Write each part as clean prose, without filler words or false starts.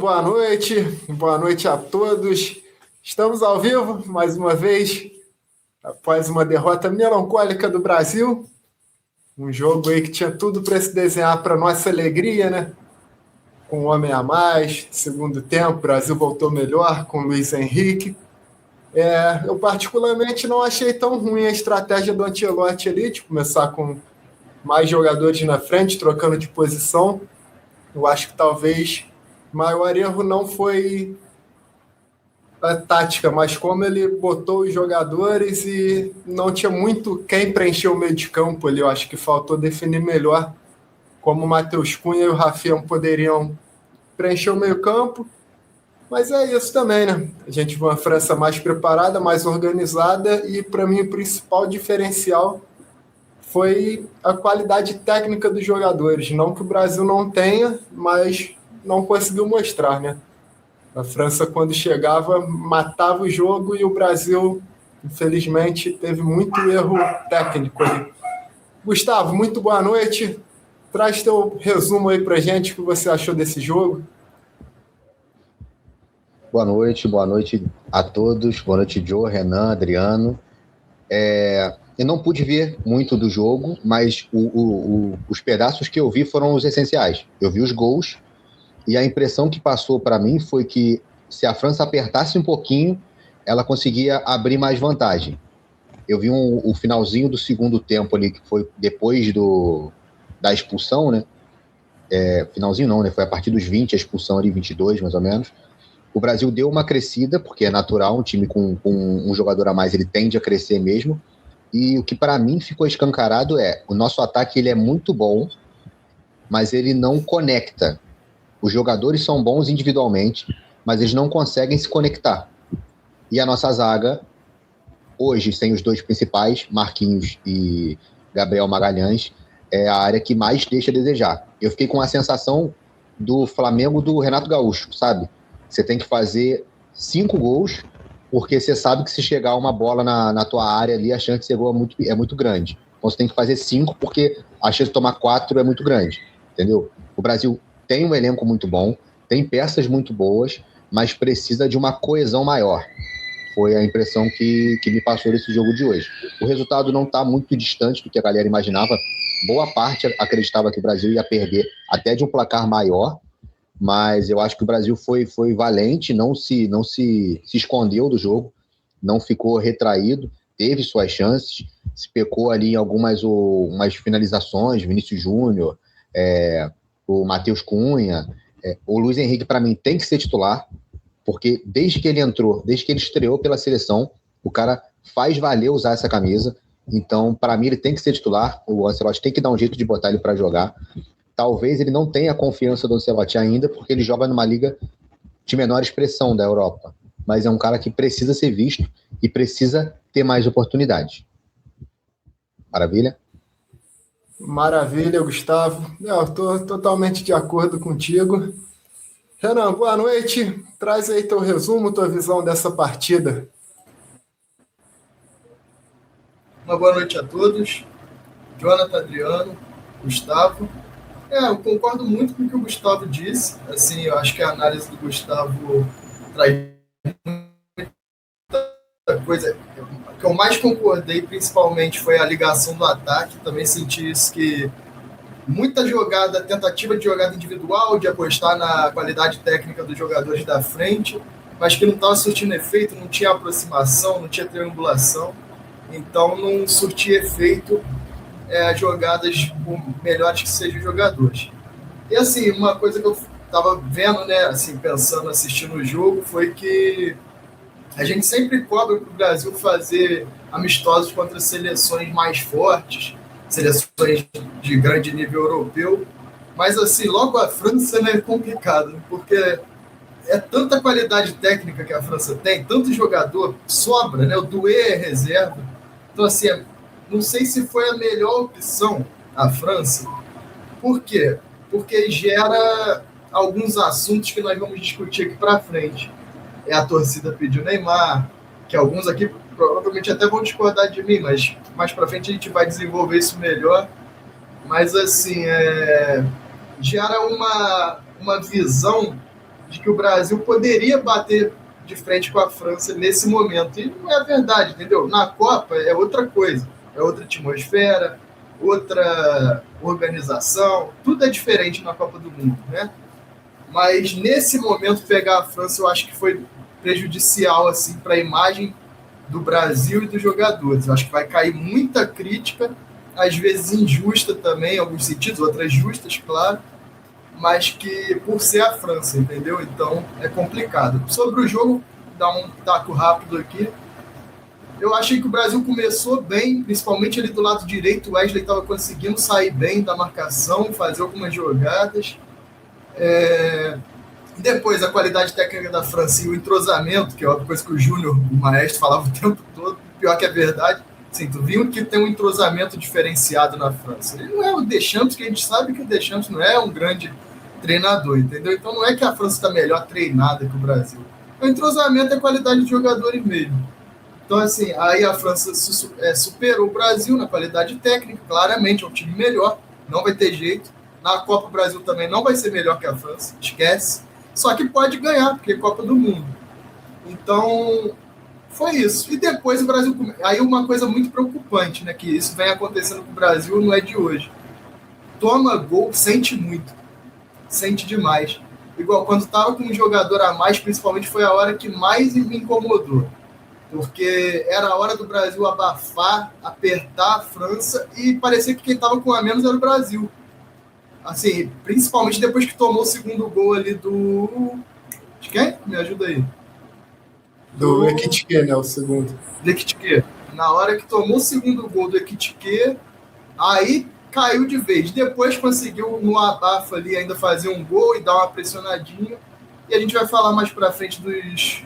Boa noite a todos. Estamos ao vivo mais uma vez, após uma derrota melancólica do Brasil. Um jogo aí que tinha tudo para se desenhar para nossa alegria, né? Com um homem a mais, segundo tempo, o Brasil voltou melhor com o Luiz Henrique. Eu particularmente não achei tão ruim a estratégia do Ancelotti ali, de começar com mais jogadores na frente, trocando de posição. Eu acho que talvez o maior erro não foi a tática, mas como ele botou os jogadores e não tinha muito quem preencher o meio de campo ali. Eu acho que faltou definir melhor como o Matheus Cunha e o Rafinha poderiam preencher o meio campo. Mas é isso também, né? A gente viu uma França mais preparada, mais organizada e, para mim, o principal diferencial foi a qualidade técnica dos jogadores. Não que o Brasil não tenha, mas não conseguiu mostrar, né? A França, quando chegava, matava o jogo e o Brasil, infelizmente, teve muito erro técnico ali. Gustavo, muito boa noite. Traz teu resumo aí pra gente, o que você achou desse jogo. Boa noite a todos. Boa noite, Joe, Renan, Adriano. Eu não pude ver muito do jogo, mas os pedaços que eu vi foram os essenciais. Eu vi os gols e a impressão que passou para mim foi que se a França apertasse um pouquinho, ela conseguia abrir mais vantagem. Eu vi o finalzinho do segundo tempo ali, que foi depois da expulsão, né? Finalzinho não, né? Foi a partir dos 20, a expulsão ali, 22 mais ou menos. O Brasil deu uma crescida, porque é natural, um time com um jogador a mais, ele tende a crescer mesmo. E o que para mim ficou escancarado o nosso ataque ele é muito bom, mas ele não conecta. Os jogadores são bons individualmente, mas eles não conseguem se conectar. E a nossa zaga, hoje, sem os dois principais, Marquinhos e Gabriel Magalhães, é a área que mais deixa a desejar. Eu fiquei com a sensação do Flamengo do Renato Gaúcho, sabe? Você tem que fazer 5 gols, porque você sabe que se chegar uma bola na tua área ali, a chance de ser gol é muito grande. Então você tem que fazer 5, porque a chance de tomar 4 é muito grande, entendeu? O Brasil tem um elenco muito bom, tem peças muito boas, mas precisa de uma coesão maior. Foi a impressão que me passou desse jogo de hoje. O resultado não está muito distante do que a galera imaginava. Boa parte acreditava que o Brasil ia perder até de um placar maior, mas eu acho que o Brasil foi valente, não se escondeu do jogo, não ficou retraído, teve suas chances, se pecou ali em umas finalizações, Vinícius Júnior, o Matheus Cunha, o Luiz Henrique, para mim, tem que ser titular, porque desde que ele estreou pela seleção, o cara faz valer usar essa camisa, então, para mim, ele tem que ser titular, o Ancelotti tem que dar um jeito de botar ele para jogar. Talvez ele não tenha a confiança do Ancelotti ainda, porque ele joga numa liga de menor expressão da Europa. Mas é um cara que precisa ser visto e precisa ter mais oportunidades. Maravilha? Maravilha, Gustavo. Eu estou totalmente de acordo contigo. Renan, boa noite. Traz aí teu resumo, tua visão dessa partida. Uma boa noite a todos. Jonathan, Adriano, Gustavo. Eu concordo muito com o que o Gustavo disse. Assim, eu acho que a análise do Gustavo traz muita coisa. O que eu mais concordei, principalmente, foi a ligação do ataque. Também senti isso, que muita jogada, tentativa de jogada individual, de apostar na qualidade técnica dos jogadores da frente, mas que não estava surtindo efeito, não tinha aproximação, não tinha triangulação. Então, não surtia efeito jogadas melhores que sejam jogadores. E assim, uma coisa que eu estava vendo, né, assim, pensando, assistindo o jogo, foi que a gente sempre cobra para o Brasil fazer amistosos contra seleções mais fortes, seleções de grande nível europeu, mas assim, logo a França, né, é complicado, porque é tanta qualidade técnica que a França tem, tanto jogador, sobra, né, o Doué é reserva, então assim, não sei se foi a melhor opção a França. Por quê? Porque gera alguns assuntos que nós vamos discutir aqui para frente. A torcida pediu Neymar, que alguns aqui provavelmente até vão discordar de mim, mas mais para frente a gente vai desenvolver isso melhor. Mas assim, gera uma visão de que o Brasil poderia bater de frente com a França nesse momento. E não é verdade, entendeu? Na Copa é outra coisa, é outra atmosfera, outra organização, tudo é diferente na Copa do Mundo, né? Mas nesse momento pegar a França eu acho que foi prejudicial assim, para a imagem do Brasil e dos jogadores. Eu acho que vai cair muita crítica, às vezes injusta também, em alguns sentidos, outras justas, claro, mas que por ser a França, entendeu? Então é complicado. Sobre o jogo, dar um taco rápido aqui, eu achei que o Brasil começou bem, principalmente ali do lado direito, o Wesley estava conseguindo sair bem da marcação, fazer algumas jogadas. Depois, a qualidade técnica da França e o entrosamento, que é uma coisa que o Júnior, o maestro, falava o tempo todo, pior que é verdade. Assim, tu viu que tem um entrosamento diferenciado na França. Ele não é o Deschamps, que a gente sabe que o Deschamps não é um grande treinador, entendeu? Então não é que a França está melhor treinada que o Brasil. O entrosamento é a qualidade de jogadores mesmo. Então, assim, aí a França superou o Brasil na qualidade técnica, claramente, é um time melhor, não vai ter jeito. Na Copa o Brasil também não vai ser melhor que a França, esquece. Só que pode ganhar, porque é Copa do Mundo. Então, foi isso. E depois o Brasil... Aí uma coisa muito preocupante, né? Que isso vem acontecendo com o Brasil, não é de hoje. Toma gol, sente muito. Sente demais. Igual quando estava com um jogador a mais, principalmente foi a hora que mais me incomodou. Porque era a hora do Brasil abafar, apertar a França e parecia que quem estava com a menos era o Brasil. Assim, principalmente depois que tomou o segundo gol ali do... De quem? Me ajuda aí. Do Ekitike, né? O segundo. Do Ekitike. Na hora que tomou o segundo gol do Ekitike, aí caiu de vez. Depois conseguiu, no abafa ali, ainda fazer um gol e dar uma pressionadinha. E a gente vai falar mais pra frente dos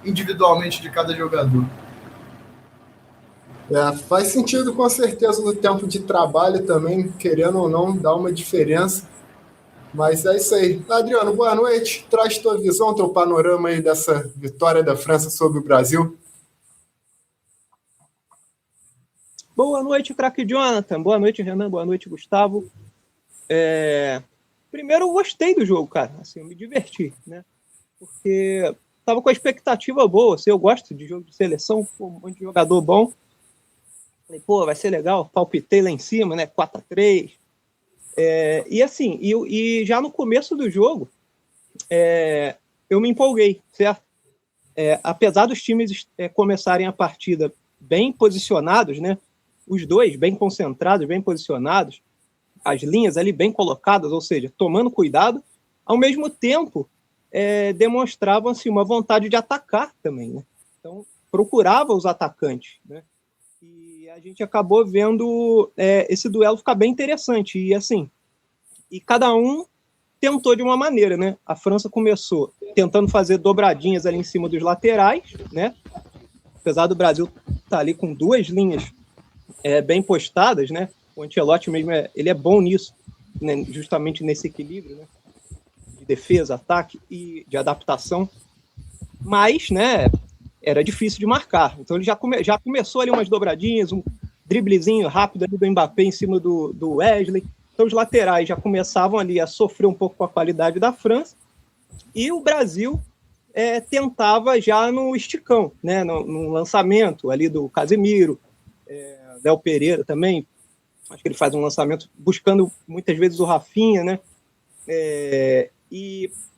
individualmente de cada jogador. Faz sentido com certeza no tempo de trabalho também, querendo ou não, dá uma diferença. Mas é isso aí. Adriano, boa noite. Traz tua visão, teu panorama aí dessa vitória da França sobre o Brasil. Boa noite, craque Jonathan. Boa noite, Renan. Boa noite, Gustavo. Primeiro, eu gostei do jogo, cara. Assim, eu me diverti, né? Porque tava com a expectativa boa. Assim, eu gosto de jogo de seleção, um monte de jogador bom. Falei, pô, vai ser legal. Palpitei lá em cima, né? 4-3. E assim, e já no começo do jogo, eu me empolguei, certo? Apesar dos times começarem a partida bem posicionados, né? Os dois bem concentrados, bem posicionados, as linhas ali bem colocadas, ou seja, tomando cuidado, ao mesmo tempo demonstravam assim, uma vontade de atacar também, né? Então, procurava os atacantes, né? E a gente acabou vendo esse duelo ficar bem interessante. E assim, cada um tentou de uma maneira, né? A França começou tentando fazer dobradinhas ali em cima dos laterais, né? Apesar do Brasil estar ali com duas linhas bem postadas, né? O Ancelotti mesmo ele é bom nisso, né? Justamente nesse equilíbrio, né? De defesa, ataque e de adaptação. Mas, né? Era difícil de marcar. Então ele já começou ali umas dobradinhas, um driblezinho rápido ali do Mbappé em cima do Wesley. Então os laterais já começavam ali a sofrer um pouco com a qualidade da França. E o Brasil tentava já no esticão, né? No lançamento ali do Casemiro, Léo Pereira também. Acho que ele faz um lançamento buscando muitas vezes o Rafinha, né?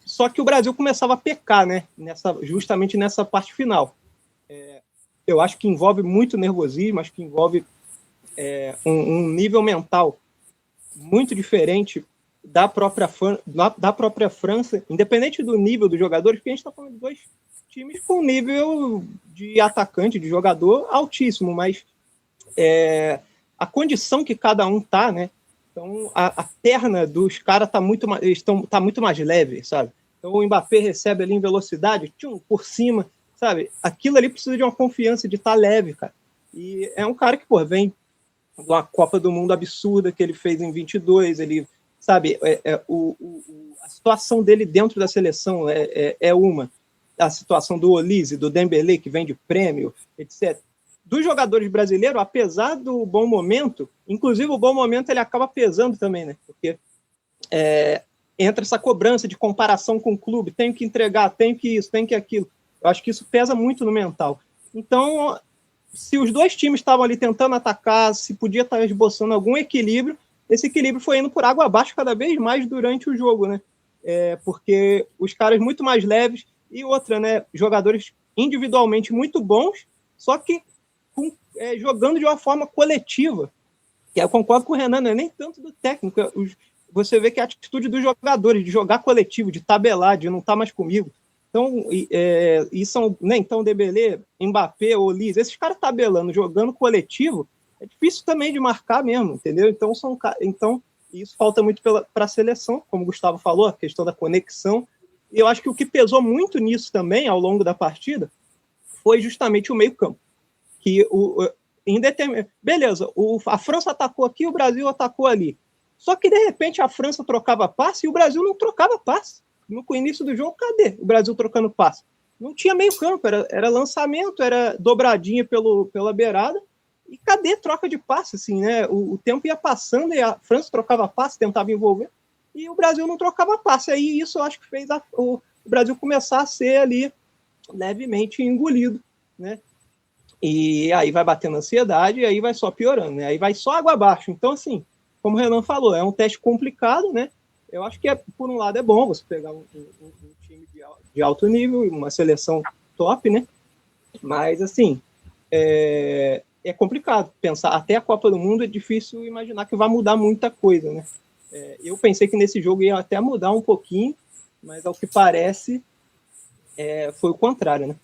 Só que o Brasil começava a pecar, né? Justamente nessa parte final. Eu acho que envolve muito nervosismo, acho que envolve um nível mental muito diferente da própria França, independente do nível dos jogadores, porque a gente está falando de dois times com nível de atacante, de jogador altíssimo, mas a condição que cada um tá, né? Então a perna dos caras tá muito mais leve, sabe? Então o Mbappé recebe ali em velocidade, por cima, sabe? Aquilo ali precisa de uma confiança de estar leve, cara. E é um cara que, pô, vem de uma Copa do Mundo absurda que ele fez em 22, ele, sabe, a situação dele dentro da seleção uma. A situação do Olise, do Dembélé, que vem de prêmio, etc. Dos jogadores brasileiros, apesar do bom momento, inclusive o bom momento ele acaba pesando também, né? Porque entra essa cobrança de comparação com o clube, tenho que entregar, tenho que isso, tenho que aquilo. Eu acho que isso pesa muito no mental. Então, se os dois times estavam ali tentando atacar, se podia estar esboçando algum equilíbrio, esse equilíbrio foi indo por água abaixo cada vez mais durante o jogo, né? Porque os caras muito mais leves e outra, né? Jogadores individualmente muito bons, só que jogando de uma forma coletiva. Que eu concordo com o Renan, não é nem tanto do técnico. Você vê que a atitude dos jogadores de jogar coletivo, de tabelar, de não estar mais comigo. Então, são, né, então Dembélé, Mbappé, Olise, esses caras tabelando, jogando coletivo, é difícil também de marcar mesmo, entendeu? Então, isso falta muito para a seleção, como o Gustavo falou, a questão da conexão. E eu acho que o que pesou muito nisso também, ao longo da partida, foi justamente o meio-campo. Que beleza, a França atacou aqui, o Brasil atacou ali. Só que, de repente, a França trocava passe e o Brasil não trocava passe. No início do jogo, cadê o Brasil trocando passe? Não tinha meio campo, era lançamento, era dobradinha pela beirada, e cadê troca de passe, assim, né? O tempo ia passando e a França trocava passe, tentava envolver, e o Brasil não trocava passe. Aí isso eu acho que fez o Brasil começar a ser ali levemente engolido, né? E aí vai batendo ansiedade e aí vai só piorando, né? Aí vai só água abaixo. Então, assim, como o Renan falou, é um teste complicado, né? Eu acho que, por um lado, é bom você pegar um time de alto nível, uma seleção top, né? Mas, assim, é complicado pensar. Até a Copa do Mundo é difícil imaginar que vai mudar muita coisa, né? Eu pensei que nesse jogo ia até mudar um pouquinho, mas, ao que parece, foi o contrário, né?